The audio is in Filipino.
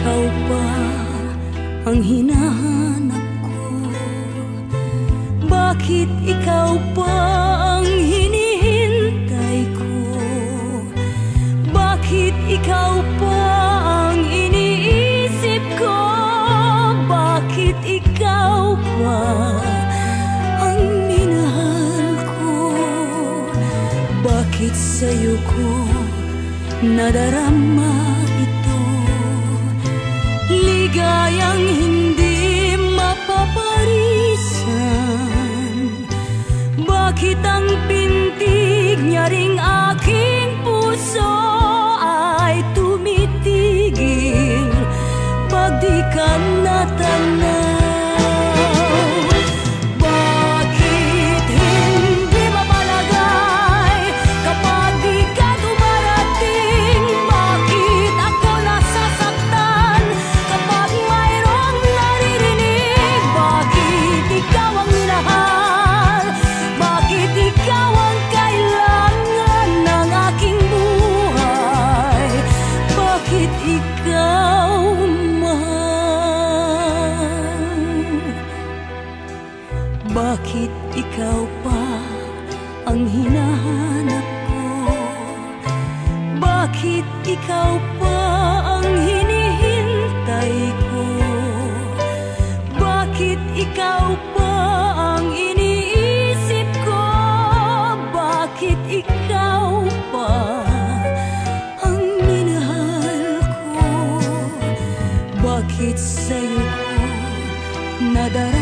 ikaw pa ang hinahanap ko? Bakit ikaw pa ang hinihintay ko? Bakit ikaw pa ang iniisip ko? Bakit ikaw pa ang minahal ko? Bakit sa'yo ko nadarama ito? Ligayang hindi mapaparisan. Bakit ang pintig niya ring aking puso ay tumitigil pag di ka natanaw? Bakit ikaw pa ang hinahanap ko? Bakit ikaw pa ang hinihintay ko? Bakit ikaw pa ang iniisip ko? Bakit ikaw pa ang minahal ko? Bakit sa'yo ko nadarama